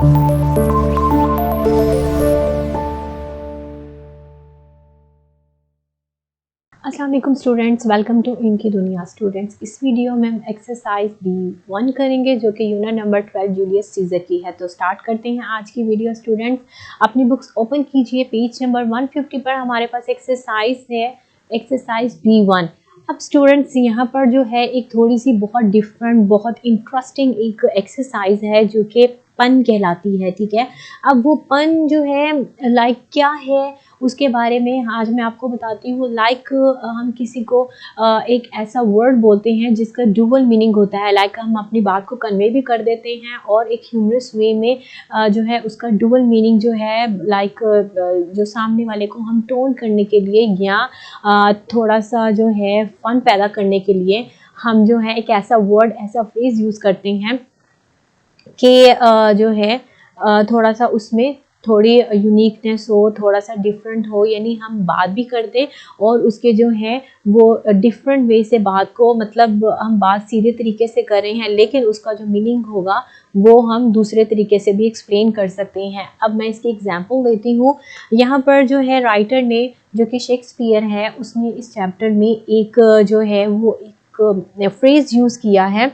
अस्सलाम वालेकुम students, welcome to इनकी दुनिया। स्टूडेंट्स, इस वीडियो में हम एक्सरसाइज B1 करेंगे जो कि यूनिट नंबर 12 जूलियस सीजर की है। तो स्टार्ट करते हैं आज की वीडियो। स्टूडेंट्स, अपनी बुक्स ओपन कीजिए, पेज नंबर 150 पर हमारे पास एक्सरसाइज है, एक्सरसाइज B1। अब स्टूडेंट्स, यहाँ पर जो है एक थोड़ी सी बहुत डिफरेंट, बहुत इंटरेस्टिंग एक एक्सरसाइज है जो कि पन कहलाती है। ठीक है, अब वो पन जो है लाइक क्या है उसके बारे में आज मैं आपको बताती हूँ। लाइक हम किसी को एक ऐसा वर्ड बोलते हैं जिसका डुअल मीनिंग होता है। लाइक हम अपनी बात को कन्वे भी कर देते हैं और एक ह्यूमरस वे में जो है उसका डुअल मीनिंग जो है लाइक जो सामने वाले को हम टोन करने के लिए या थोड़ा सा जो है फन पैदा करने के लिए हम जो है एक ऐसा वर्ड, ऐसा फ्रेज यूज़ करते हैं कि जो है थोड़ा सा उसमें थोड़ी यूनिकनेस हो, थोड़ा सा डिफरेंट हो, यानी हम बात भी कर दें और उसके जो है वो डिफरेंट वे से बात को, मतलब हम बात सीधे तरीके से कर रहे हैं लेकिन उसका जो मीनिंग होगा वो हम दूसरे तरीके से भी एक्सप्लेन कर सकते हैं। अब मैं इसकी एग्जांपल देती हूँ। यहाँ पर जो है राइटर ने, जो कि शेक्सपियर है, उसने इस चैप्टर में एक जो है वो एक फ्रेज यूज़ किया है,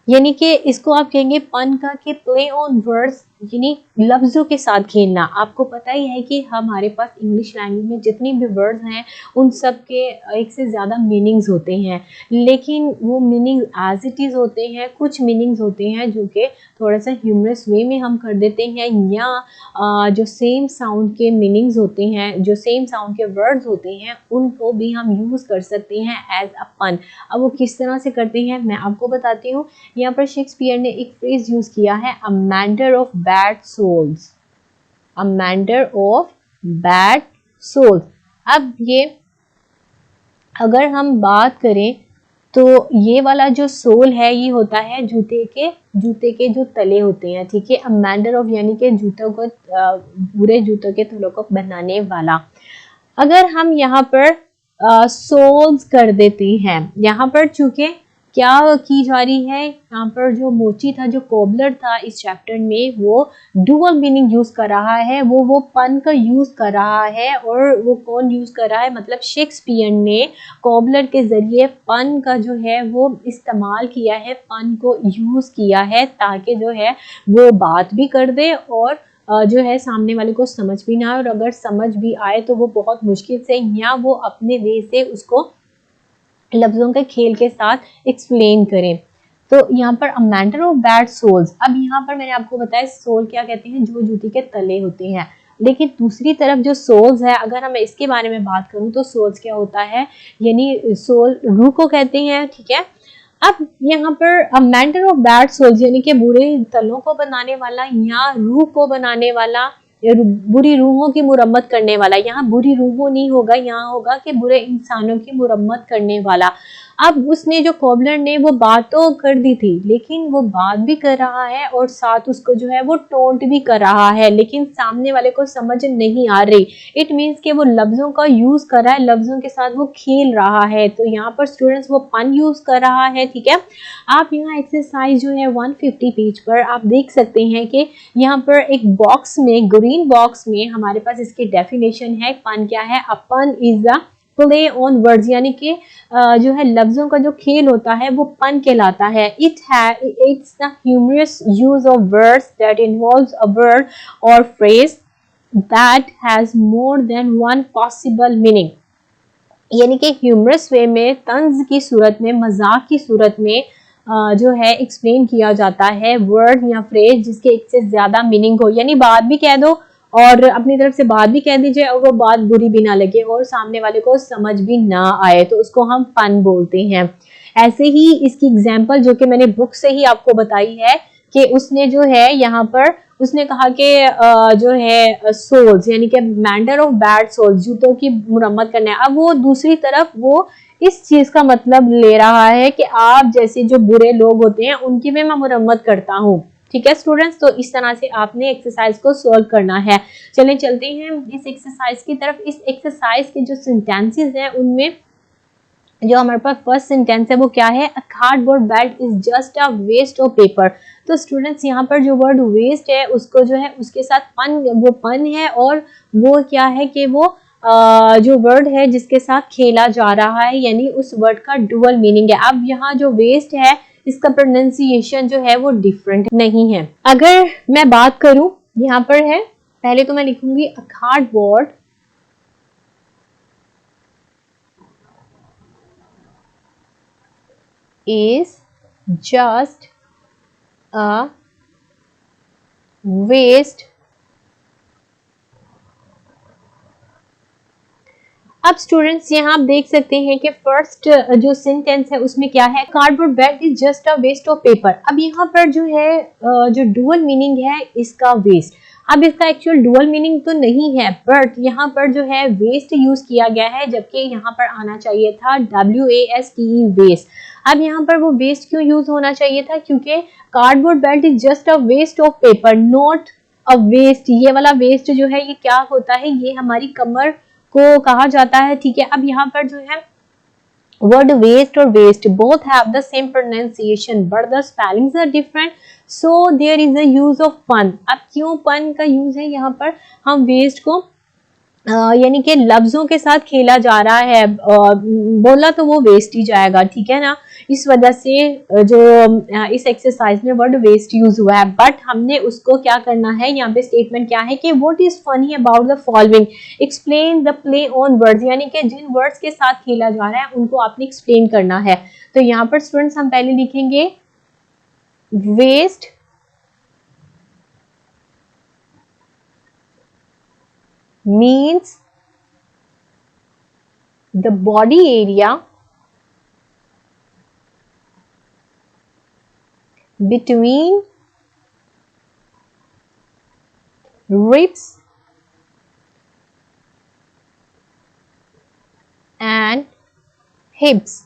यानी कि इसको आप कहेंगे पन का कि प्ले ऑन वर्ड्स, यानी लफ्ज़ों के साथ खेलना। आपको पता ही है कि हमारे पास इंग्लिश लैंग्वेज में जितनी भी वर्ड्स हैं उन सब के एक से ज़्यादा मीनिंग्स होते हैं, लेकिन वो मीनिंग एज इट इज़ होते हैं। कुछ मीनिंग्स होते हैं जो कि थोड़ा सा ह्यूमरस वे में हम कर देते हैं, या जो सेम साउंड के मीनिंग्स होते हैं, जो सेम साउंड के वर्ड्स होते हैं, उनको भी हम यूज़ कर सकते हैं एज अ पन। अब वो किस तरह से करते हैं मैं आपको बताती हूँ। यहाँ पर शेक्सपियर ने एक फ्रेज यूज किया है, a meander of bad souls, a meander of bad souls. अब ये अगर हम बात करें तो ये वाला जो सोल है ये होता है जूते के जो तले होते हैं। ठीक है, अ मैंडर ऑफ यानी कि जूतों को, बुरे जूतों के तलों को बनाने वाला। अगर हम यहाँ पर सोल्स कर देते हैं, यहाँ पर चूंकि क्या की जा रही है, यहाँ पर जो मोची था, जो कोबलर था इस चैप्टर में, वो डुअल मीनिंग यूज कर रहा है, वो पन का यूज कर रहा है। और वो कौन यूज कर रहा है, मतलब शेक्सपियर ने कोबलर के जरिए पन का जो है वो इस्तेमाल किया है, पन को यूज किया है ताकि जो है वो बात भी कर दे और जो है सामने वाले को समझ भी ना आए, और अगर समझ भी आए तो वो बहुत मुश्किल से, या वो अपने वे से उसको लफ्जों के खेल के साथ एक्सप्लेन करें। तो यहाँ पर a matter of bad souls. अब यहाँ पर मैंने आपको बताया सोल क्या कहते हैं, जो जूती के तले होते हैं, लेकिन दूसरी तरफ जो सोल्स है, अगर मैं इसके बारे में बात करूँ तो सोल्स क्या होता है, यानी सोल रूह को कहते हैं। ठीक है, अब यहाँ पर a matter of bad souls यानी कि बुरे तलों को बनाने वाला या रूह को बनाने वाला, या बुरी रूहों की मुरम्मत करने वाला। यहाँ बुरी रूहों नहीं होगा, यहाँ होगा कि बुरे इंसानों की मुरम्मत करने वाला। अब उसने, जो कोबलर ने, वो बात तो कर दी थी लेकिन वो बात भी कर रहा है और साथ उसको जो है वो टोंट भी कर रहा है, लेकिन सामने वाले को समझ नहीं आ रही। इट मीन्स कि वो लफ्जों का यूज कर रहा है, लफ्जों के साथ वो खेल रहा है। तो यहाँ पर स्टूडेंट्स वो पन यूज कर रहा है। ठीक है, आप यहाँ एक्सरसाइज जो है 150 पेज पर आप देख सकते हैं कि यहाँ पर एक बॉक्स में, ग्रीन बॉक्स में हमारे पास इसकी डेफिनेशन है। पन क्या है, अ पन is the play on words, यानी कि जो है लफ्जों का जो खेल होता है वो पन कहलाता है। It's the humorous use of words that involves a word or phrase that has more than one possible meaning, यानी कि ह्यूमरस वे में, तंज की सूरत में, मजाक की सूरत में जो है एक्सप्लेन किया जाता है वर्ड या फ्रेज जिसके एक से ज्यादा मीनिंग हो, यानी बात भी कह दो और अपनी तरफ से बात भी कह दीजिए और वो बात बुरी भी ना लगे और सामने वाले को समझ भी ना आए, तो उसको हम पन बोलते हैं। ऐसे ही इसकी एग्जाम्पल जो कि मैंने बुक से ही आपको बताई है कि उसने जो है यहाँ पर उसने कहा कि जो है सोल्स यानी कि मैंडर ऑफ बैड सोल्स, जूतों की मुरम्मत करना है। अब वो दूसरी तरफ वो इस चीज का मतलब ले रहा है कि आप जैसे जो बुरे लोग होते हैं उनकी भी मैं मुरम्मत करता हूँ। ठीक है स्टूडेंट्स, तो इस तरह से आपने एक्सरसाइज को सॉल्व करना है। चलें चलते हैं इस एक्सरसाइज की तरफ। इस एक्सरसाइज के जो सेंटेंसेस हैं उनमें जो हमारे पास फर्स्ट सेंटेंस है वो क्या है, a cardboard belt is just a waste of paper. तो स्टूडेंट्स यहाँ पर जो वर्ड वेस्ट है उसको जो है उसके साथ वो पन है, और वो क्या है कि वो जो वर्ड है जिसके साथ खेला जा रहा है, यानी उस वर्ड का डुअल मीनिंग है। अब यहाँ जो वेस्ट है इसका प्रोनाउंसिएशन जो है वो डिफरेंट नहीं है। अगर मैं बात करूं, यहाँ पर है, पहले तो मैं लिखूंगी a cardboard is just a waste। अब स्टूडेंट्स यहाँ आप देख सकते हैं कि फर्स्ट जो सेंटेंस है उसमें क्या है, cardboard bag is just a waste of paper. अब यहाँ पर जो है जो डुअल मीनिंग है इसका वेस्ट, अब इसका एक्चुअल डुअल मीनिंग तो नहीं है, बट यहाँ पर जो है वेस्ट यूज किया गया है, जबकि यहाँ पर आना चाहिए था WASTE वेस्ट। अब यहाँ पर वो वेस्ट क्यों यूज होना चाहिए था, क्योंकि cardboard belt is just a waste of paper, not a waist. ये वाला वेस्ट जो है ये क्या होता है, ये हमारी कमर को कहा जाता है, ठीक है। अब यहाँ पर जो है वर्ड वेस्ट और waist both have the same pronunciation but the spellings are different, so there is a use of pun. अब क्यों पन का यूज है यहाँ पर, हम वेस्ट को यानी कि लफ्जों के साथ खेला जा रहा है, बोला तो वो वेस्ट ही जाएगा, ठीक है ना। इस वजह से जो इस एक्सरसाइज में वर्ड वेस्ट यूज हुआ है, बट हमने उसको क्या करना है, यहाँ पे स्टेटमेंट क्या है कि what is funny about the following, explain the play on words, यानी कि जिन वर्ड्स के साथ खेला जा रहा है उनको आपने एक्सप्लेन करना है। तो यहाँ पर स्टूडेंट्स हम पहले लिखेंगे waste means the body area between ribs and hips।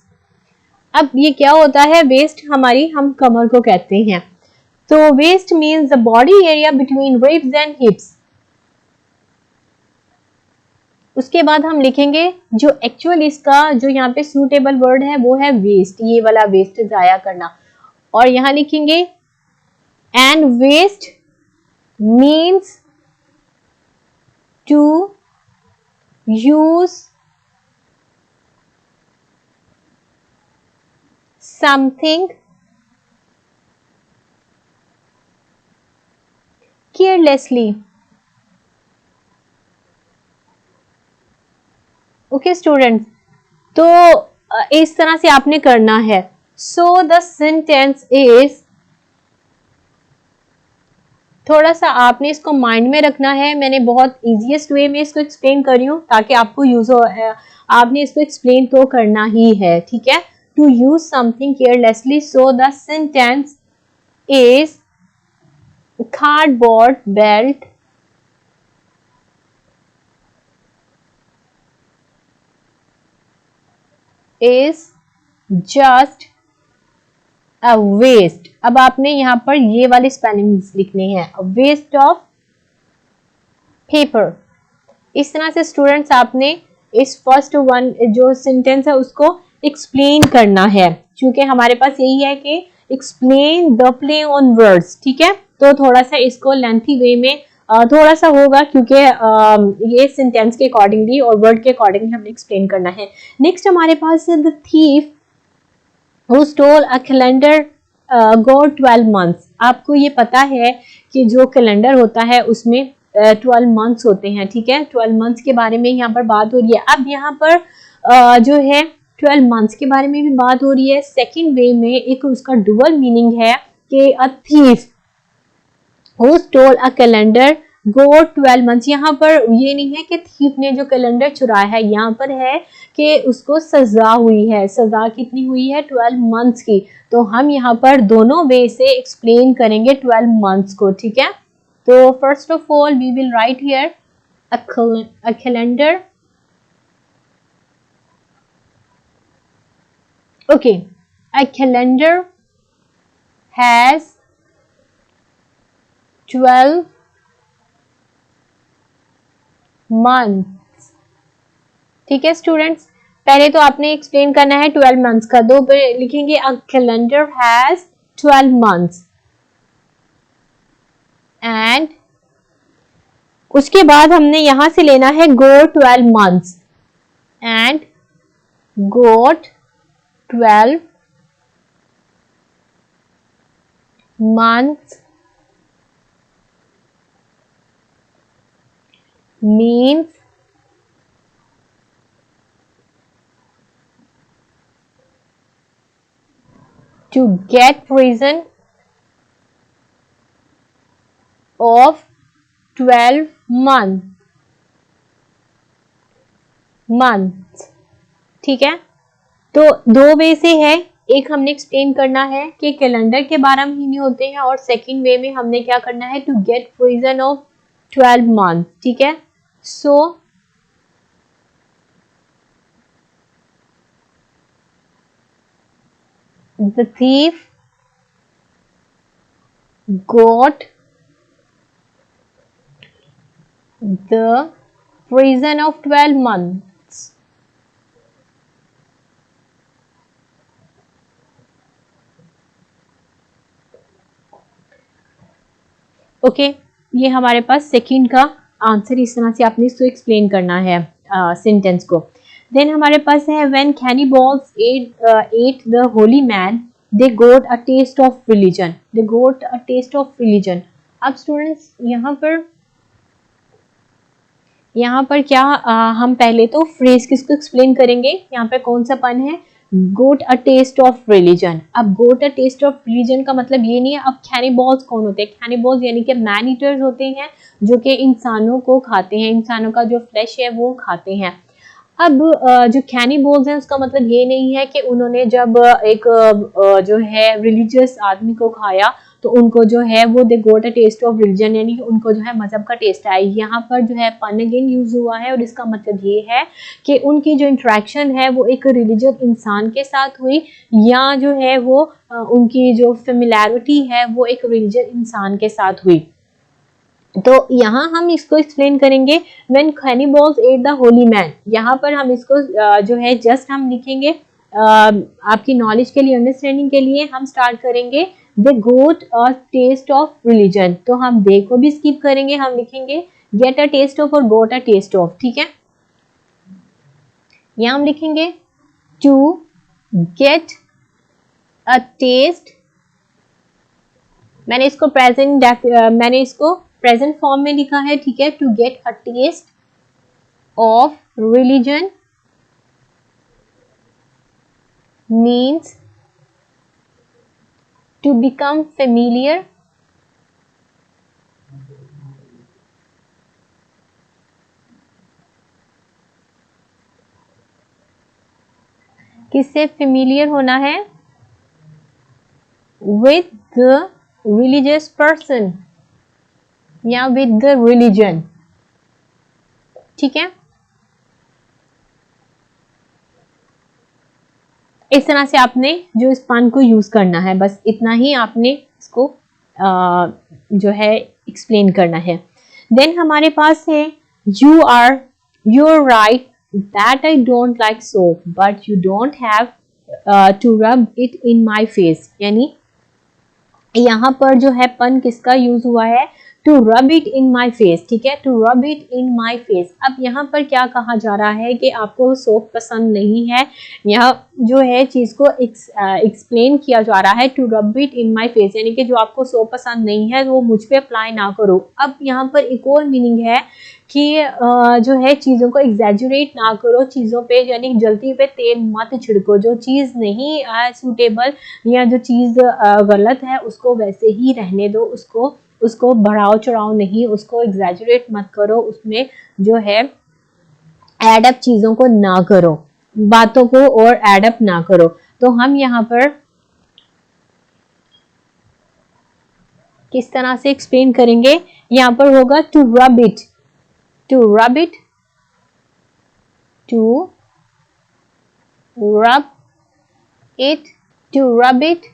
अब ये क्या होता है, वेस्ट हमारी हम कमर को कहते हैं, तो waist means the body area between ribs and hips. उसके बाद हम लिखेंगे जो एक्चुअल इसका जो यहाँ पे सूटेबल वर्ड है वो है वेस्ट, ये वाला वेस्ट जाया करना, और यहाँ लिखेंगे and waste means to use something carelessly. Okay students, तो इस तरह से आपने करना है। सो द सेंटेंस इज, थोड़ा सा आपने इसको माइंड में रखना है, मैंने बहुत इजीएस्ट वे में इसको एक्सप्लेन कर रही हूँ ताकि आपको यूज हो, आपने इसको एक्सप्लेन तो करना ही है, ठीक है। To use something carelessly, so the sentence is cardboard belt is just a waste। अब आपने यहाँ पर ये वाले स्पेलिंग्स लिखने हैं, वेस्ट ऑफ पेपर। इस तरह से स्टूडेंट्स आपने इस फर्स्ट वन जो सेंटेंस है उसको एक्सप्लेन करना है, क्योंकि हमारे पास यही है कि explain the play on words, ठीक है। तो थोड़ा सा इसको लेंथी वे में थोड़ा सा होगा, क्योंकि ये सेंटेंस के अकॉर्डिंगली और वर्ड के अकॉर्डिंगली हमने एक्सप्लेन करना है। नेक्स्ट हमारे पास है the thief who stole a calendar got 12 months. आपको ये पता है कि जो कैलेंडर होता है उसमें 12 मंथ्स होते हैं, ठीक है। 12 मंथ्स के बारे में यहाँ पर बात हो रही है। अब यहाँ पर जो है 12 मंथ्स के बारे में भी बात हो रही है। सेकंड वे में एक उसका डुअल मीनिंग है कि a thief who stole a calendar got 12 months. यहाँ पर ये नहीं है कि थीफ ने जो कैलेंडर चुराया है, यहाँ पर है कि उसको सजा हुई है। सजा कितनी हुई है, 12 मंथ्स की। तो हम यहाँ पर दोनों वे से एक्सप्लेन करेंगे 12 मंथ्स को, ठीक है। तो first of all we will write here a calendar, okay, a calendar has 12 months, ठीक है स्टूडेंट्स। पहले तो आपने एक्सप्लेन करना है 12 मंथ्स का, दो पे लिखेंगे a calendar has 12 months and उसके बाद हमने यहां से लेना है got 12 months and got 12 months means to get reason of 12 months। ठीक है, तो दो वे से है, एक हमने एक्सप्लेन करना है कि कैलेंडर के 12 महीने होते हैं और सेकंड वे में हमने क्या करना है to get reason of 12 month. ठीक है, so the thief got the reason of 12 months। ओके, ये हमारे पास सेकंड का आंसर, इस तरह से आपने इसको एक्सप्लेन करना है सेंटेंस को। देन हमारे पास है when cannibals ate the holy man they got a taste of religion, they got a taste of religion. अब स्टूडेंट्स यहाँ पर क्या हम पहले तो फ्रेज किसको एक्सप्लेन करेंगे, यहाँ पे कौन सा पन है, गोट अ टेस्ट ऑफ रिलीजन। अब गोट अ टेस्ट ऑफ रिलीजन का मतलब ये नहीं है, अब कैनिबल्स कौन होते हैं, कैनिबल्स यानी कि मैन ईटर्स होते हैं जो कि इंसानों को खाते हैं, इंसानों का जो फ्लैश है वो खाते हैं। अब जो कैनिबल्स हैं उसका मतलब ये नहीं है कि उन्होंने जब एक जो है रिलीजियस आदमी को खाया तो उनको जो है वो दे got a taste of religion, यानी कि उनको जो है मजहब का टेस्ट आया। यहाँ पर जो है पन अगेन यूज हुआ है और इसका मतलब ये है कि उनकी जो इंटरेक्शन है वो एक रिलीजियस इंसान के साथ हुई, या जो है वो उनकी जो फेमिलैरिटी है वो एक रिलीजियस इंसान के साथ हुई। तो यहाँ हम इसको एक्सप्लेन करेंगे when cannibals ate the holy man. यहाँ पर हम इसको जो है जस्ट हम लिखेंगे आपकी नॉलेज के लिए, अंडरस्टैंडिंग के लिए हम स्टार्ट करेंगे the got a taste of religion. तो हम दे को भी स्किप करेंगे, हम लिखेंगे गेट अ टेस्ट ऑफ और गोट अ टेस्ट ऑफ। ठीक है, यहाँ हम लिखेंगे टू गेट अ टेस्ट, मैंने इसको प्रेजेंट फॉर्म में लिखा है। ठीक है, to get a taste of religion means to become familiar किससे फेमिलियर होना है, विद द रिलीजियस पर्सन या विद द रिलीजन। ठीक है, इस तरह से आपने जो इस पन को यूज करना है, बस इतना ही आपने इसको जो है एक्सप्लेन करना है। देन हमारे पास है you are right that I don't like soap but you don't have to rub it in my face, यानी यहाँ पर जो है पन किसका यूज हुआ है, to rub it in my face. ठीक है, to rub it in my face. अब यहाँ पर क्या कहा जा रहा है कि आपको सोप पसंद नहीं है, यह जो है चीज को एक्सप्लेन किया जा रहा है to rub it in my face, यानी कि जो आपको सोप पसंद नहीं है वो मुझ पे अप्लाई ना करो। अब यहाँ पर एक और मीनिंग है कि जो है चीज़ों को एग्जैजुरेट ना करो चीज़ों पे, यानी जल्दी पे तेल मत छिड़को, जो चीज़ नहीं सूटेबल या जो चीज़ गलत है उसको वैसे ही रहने दो, उसको बढ़ाओ चढ़ाओ नहीं, उसको एग्जैजुरेट मत करो, उसमें जो है एडअप चीज़ों को ना करो, बातों को और एडअप ना करो। तो हम यहाँ पर किस तरह से एक्सप्लेन करेंगे, यहाँ पर होगा to rub it, to rub it, to rub it, to rub it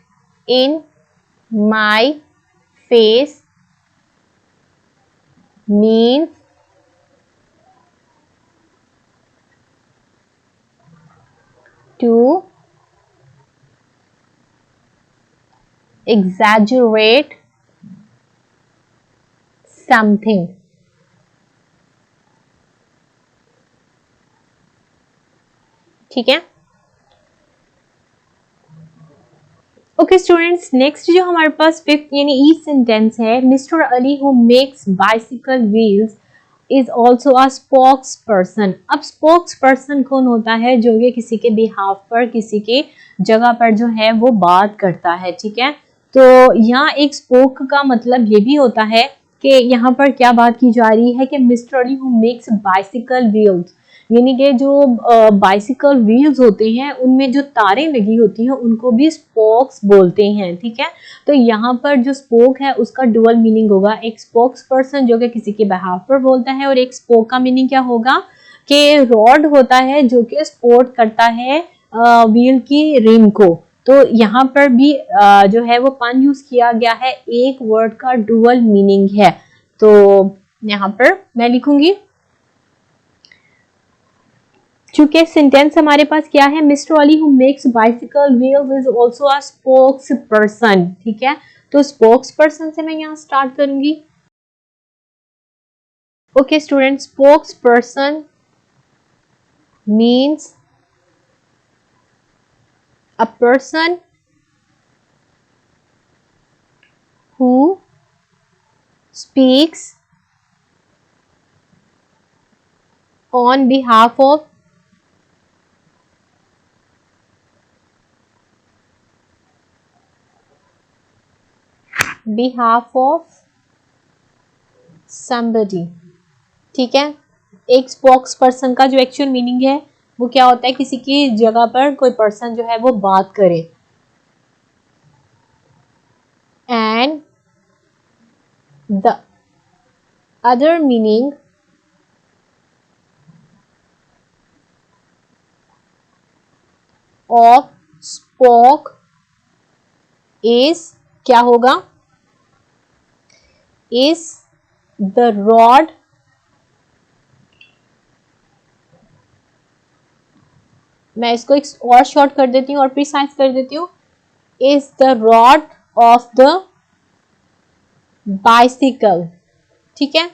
in my face means to exaggerate something. ठीक है। ओके स्टूडेंट्स, नेक्स्ट जो हमारे पास फिफ्थ यानी ई सेंटेंस है, mister Ali who makes bicycle wheels is also a spokes person. अब spokes person कौन होता है? जो ये किसी के बिहाफ पर, किसी के जगह पर जो है वो बात करता है। ठीक है, तो यहाँ एक स्पोक का मतलब ये भी होता है कि यहाँ पर क्या बात की जा रही है कि mister Ali who makes bicycle wheels, यानी कि जो बाइसिकल व्हील्स होते हैं उनमें जो तारें लगी होती हैं उनको भी स्पोक्स बोलते हैं। ठीक है, तो यहाँ पर जो स्पोक है उसका डुअल मीनिंग होगा, एक स्पोक्स पर्सन जो कि किसी के बिहाफ पर बोलता है, और एक स्पोक का मीनिंग क्या होगा कि रॉड होता है जो कि सपोर्ट करता है व्हील की रिम को। तो यहाँ पर भी जो है वो पन यूज किया गया है, एक वर्ड का डुअल मीनिंग है। तो यहाँ पर मैं लिखूंगी, चूंकि सेंटेंस हमारे पास क्या है, mister Ali who makes bicycle wheels is also a spokes person. ठीक है, तो स्पोक्स पर्सन से मैं यहाँ स्टार्ट करूंगी। Okay student, spokes person means a person who speaks on behalf of somebody। ठीक है, एक स्पोक्स पर्सन का जो एक्चुअल मीनिंग है वो क्या होता है, किसी की जगह पर कोई पर्सन जो है वो बात करे। And the other meaning of spoke is क्या होगा, इज द रॉड मैं इसको एक और शॉर्ट कर देती हूँ और प्रिसाइज कर देती हूँ, is the rod of the bicycle. ठीक है,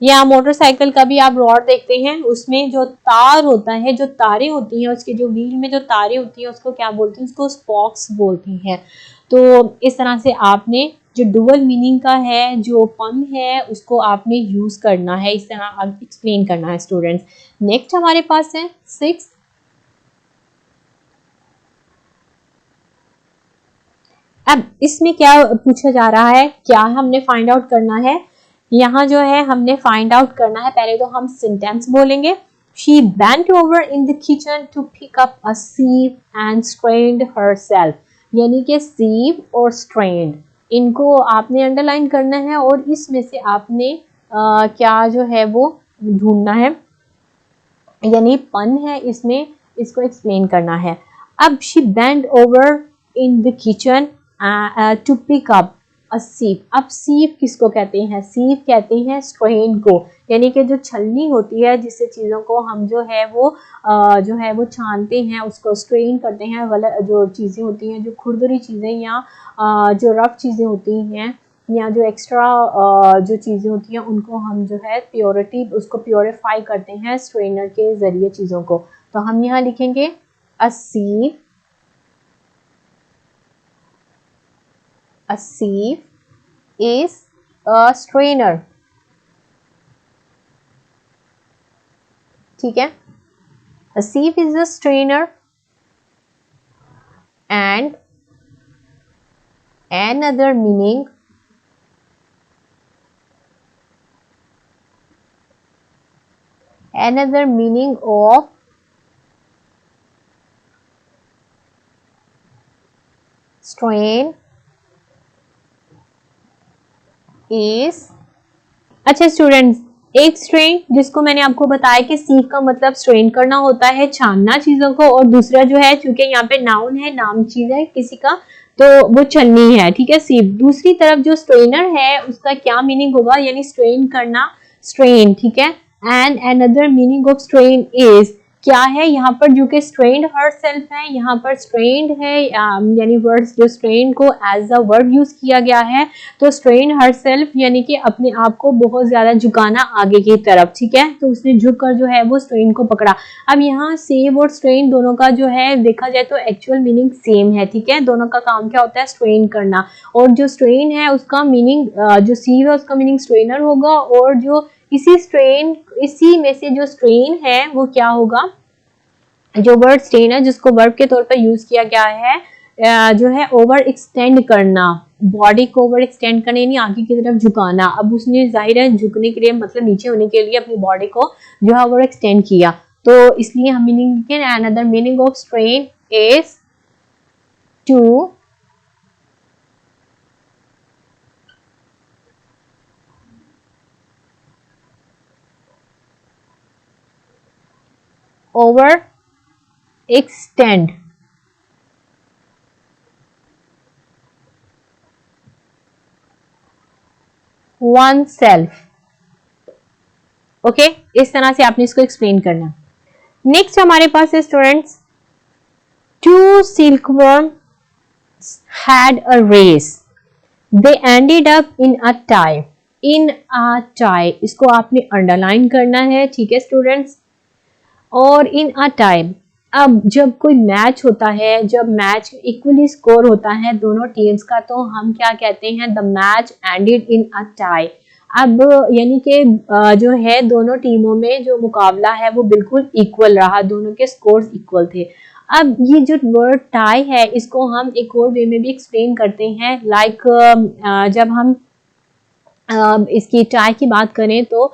या मोटरसाइकिल का भी आप रॉड देखते हैं, उसमें जो तार होता है, जो तारें होती हैं, उसके जो व्हील में जो तारें होती हैं उसको क्या बोलते हैं, उसको स्पोक्स बोलती हैं। तो इस तरह से आपने जो डुअल मीनिंग का है, जो पन है, उसको आपने यूज करना है, इस तरह एक्सप्लेन करना है स्टूडेंट्स। नेक्स्ट हमारे पास है सिक्स। अब इसमें क्या पूछा जा रहा है, क्या हमने फाइंड आउट करना है, यहाँ जो है हमने फाइंड आउट करना है। पहले तो हम सेंटेंस बोलेंगे, she bent over in the kitchen to pick up a sieve and strained herself, यानी कि sieve और strained इनको आपने अंडरलाइन करना है और इसमें से आपने क्या जो है वो ढूंढना है, यानी पन है इसमें, इसको एक्सप्लेन करना है। अब she bent over in the kitchen to pick up a sieve। अब sieve किसको कहते हैं, sieve कहते हैं स्ट्रेन को, यानी कि जो छलनी होती है जिससे चीज़ों को हम जो है वो छानते हैं, उसको स्ट्रेन करते हैं। गलत जो चीज़ें होती हैं, जो खुरदरी चीज़ें या जो रफ चीज़ें होती हैं या जो एक्स्ट्रा जो चीज़ें होती हैं उनको हम जो है उसको प्योरीफाई करते हैं स्ट्रेनर के ज़रिए चीज़ों को। तो हम यहाँ लिखेंगे अ sieve, a sieve is a strainer। ठीक है, a sieve is a strainer and another meaning of strain is। अच्छा स्टूडेंट्स, एक स्ट्रेन जिसको मैंने आपको बताया कि सीव का मतलब स्ट्रेन करना होता है, छानना चीजों को, और दूसरा जो है चूंकि यहाँ पे नाउन है, नाम चीज है किसी का, तो वो छलनी है। ठीक है, सीव। दूसरी तरफ जो स्ट्रेनर है उसका क्या मीनिंग होगा, यानी स्ट्रेन करना, स्ट्रेन। ठीक है, and another meaning of strain is क्या है यहाँ पर जो कि स्ट्रेन्ड हर सेल्फ है, यहाँ पर स्ट्रेन्ड है यानी वर्ड्स जो स्ट्रेन को एज अ वर्ड यूज किया गया है, तो स्ट्रेन हर सेल्फ यानी कि अपने आप को बहुत ज्यादा झुकाना आगे की तरफ, ठीक है, तो उसने झुक कर जो है वो स्ट्रेन को पकड़ा। अब यहाँ सेव और स्ट्रेन दोनों का जो है देखा जाए तो एक्चुअल मीनिंग सेम है, ठीक है, दोनों का काम क्या होता है, स्ट्रेन करना, और जो स्ट्रेन है उसका मीनिंग जो सीव है उसका मीनिंग स्ट्रेनर होगा, और जो इसी में से जो स्ट्रेन है वो क्या होगा, जो वर्ड स्ट्रेन है जिसको वर्ब के तौर पर यूज किया गया है जो है ओवर एक्सटेंड करना, बॉडी को ओवर एक्सटेंड करना यानी आगे की तरफ झुकाना। अब उसने जाहिर है झुकने के लिए मतलब नीचे होने के लिए अपनी बॉडी को जो है ओवर एक्सटेंड किया, तो इसलिए हम मीनिंग लिखें another meaning of strain is to over extend oneself। ओके, इस तरह से आपने इसको एक्सप्लेन करना। नेक्स्ट हमारे पास है students, two silkworm had a race, they ended up in a tie, in a tie इसको आपने अंडरलाइन करना है, ठीक है स्टूडेंट्स, और इन अ टाइम। अब जब कोई मैच होता है, जब मैच इक्वली स्कोर होता है दोनों टीम्स का, तो हम क्या कहते हैं, the match ended in a tie. अब यानी कि जो है दोनों टीमों में जो मुकाबला है वो बिल्कुल इक्वल रहा, दोनों के स्कोर्स इक्वल थे। अब ये जो वर्ड टाई है इसको हम एक और वे में भी एक्सप्लेन करते हैं, लाइक जब हम इसकी टाई की बात करें तो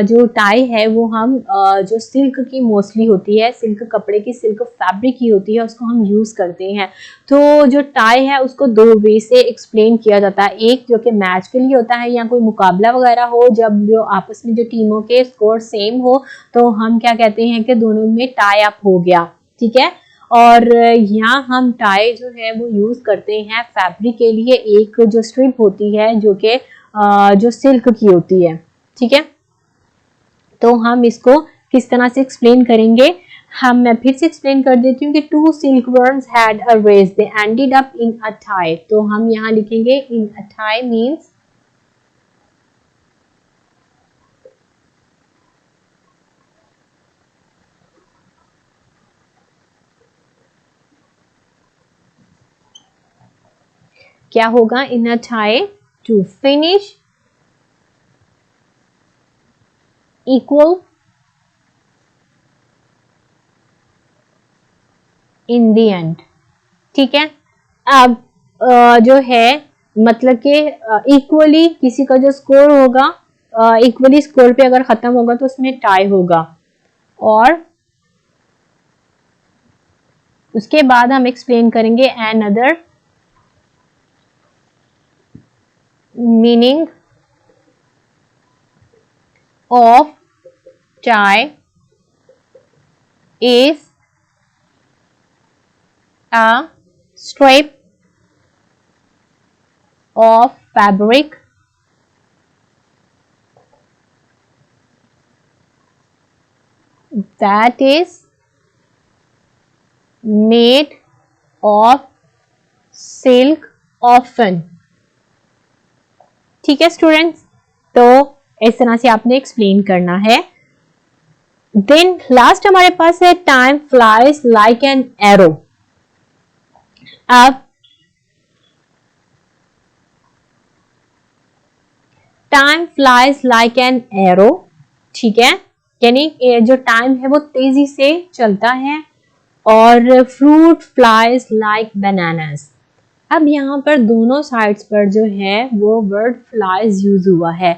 जो टाई है वो हम जो सिल्क की मोस्टली होती है, सिल्क कपड़े की, सिल्क फैब्रिक की होती है, उसको हम यूज करते हैं। तो जो टाई है उसको दो वे से एक्सप्लेन किया जाता है, एक जो कि मैच के लिए होता है या कोई मुकाबला वगैरह हो, जब जो आपस में जो टीमों के स्कोर सेम हो तो हम क्या कहते हैं कि दोनों में टाई अप हो गया, ठीक है। और यहाँ हम टाई जो है वो यूज करते हैं फैब्रिक के लिए, एक जो स्ट्रिप होती है जो कि जो सिल्क की होती है, ठीक है। तो हम इसको किस तरह से एक्सप्लेन करेंगे, मैं फिर से एक्सप्लेन कर देती हूँ कि two silkworms had a race, they ended up in a tie. तो हम यहाँ लिखेंगे इन अ टाई मीन्स क्या होगा, in a tie to finish equal in the end, ठीक है। अब जो है मतलब कि इक्वली किसी का जो स्कोर होगा, इक्वली स्कोर पे अगर खत्म होगा तो उसमें टाई होगा, और उसके बाद हम एक्सप्लेन करेंगे another meaning of tie is a strip of fabric that is made of silk often, ठीक है स्टूडेंट्स। तो इस तरह से आपने एक्सप्लेन करना है। देन लास्ट हमारे पास है time flies like an arrow. अब time flies like an arrow, ठीक है, यानी जो टाइम है वो तेजी से चलता है, और फ्रूट फ्लाइज लाइक बनानास। अब यहाँ पर दोनों साइड्स पर जो है वो वर्ड फ्लाइज यूज हुआ है।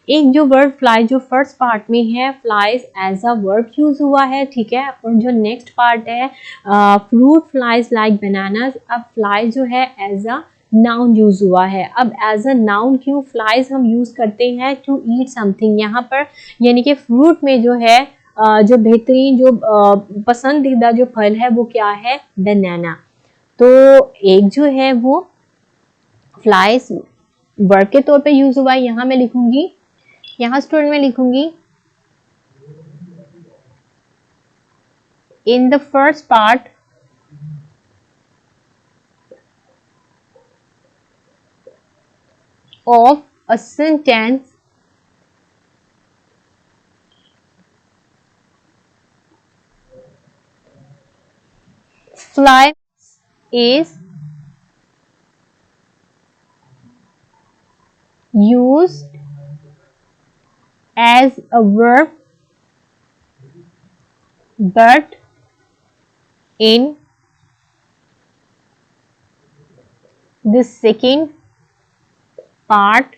एक जो वर्ड फ्लाई जो फर्स्ट पार्ट में है flies as a verb use हुआ है, ठीक है, और जो नेक्स्ट पार्ट है फ्रूट फ्लाइज लाइक बनानास, अब फ्लाइज जो है एज अ नाउन यूज हुआ है। अब एज अ नाउन क्यों फ्लाइज हम यूज करते हैं, टू ईट समथिंग, यहाँ पर यानी कि फ्रूट में जो है जो बेहतरीन जो पसंदीदा जो फल है वो क्या है, बनाना। तो एक जो है वो फ्लाइज वर्ब के तौर पे यूज हुआ है, यहाँ मैं लिखूंगी, यहाँ स्टूडेंट में लिखूंगी In the first part of a sentence, fly is used as a verb, but in the second part,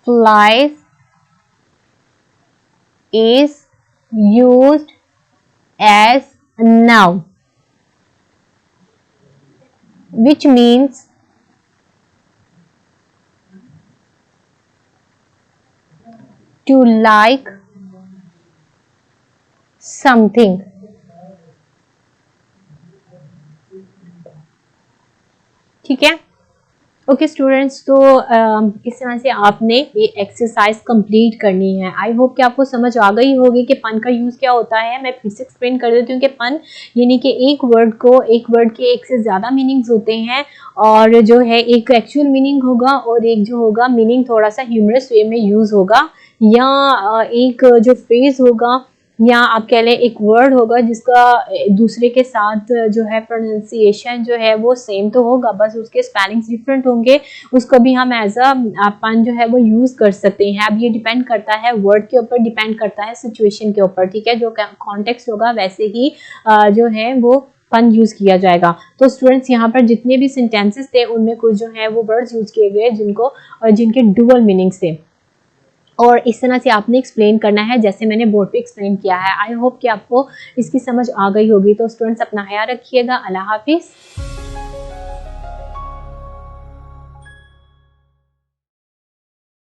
flies is used as a noun, which means to like something. ठीक है। ओके स्टूडेंट्स, तो इस तरह से आपने ये exercise complete करनी है। आई होप कि आपको समझ आ गई होगी कि पन का यूज़ क्या होता है। मैं फिर से एक्सप्लेन कर देती हूँ कि पन यानी कि एक वर्ड के एक से ज़्यादा मीनिंग्स होते हैं, और जो है एक एक्चुअल मीनिंग होगा और एक जो होगा मीनिंग थोड़ा सा ह्यूमरस वे में यूज़ होगा, या एक जो फ्रेज होगा या आप कह लें एक वर्ड होगा जिसका दूसरे के साथ जो है प्रोनाउंसिएशन जो है वो सेम तो होगा, बस उसके स्पेलिंग्स डिफरेंट होंगे। उसको भी हम एज अ पन जो है वो यूज कर सकते हैं। अब ये डिपेंड करता है वर्ड के ऊपर, डिपेंड करता है सिचुएशन के ऊपर, ठीक है। जो कॉन्टेक्स्ट होगा वैसे ही जो है वो पन यूज किया जाएगा। तो स्टूडेंट्स यहाँ पर जितने भी सेंटेंसेस थे उनमें कुछ जो है वो वर्ड्स यूज किए गए जिनके डुअल मीनिंग्स थे, और इस तरह से आपने एक्सप्लेन करना है जैसे मैंने बोर्ड पे एक्सप्लेन किया है। आई होप कि आपको इसकी समझ आ गई होगी। तो स्टूडेंट्स अपना ख्याल रखिएगा। अल्लाह हाफिज़।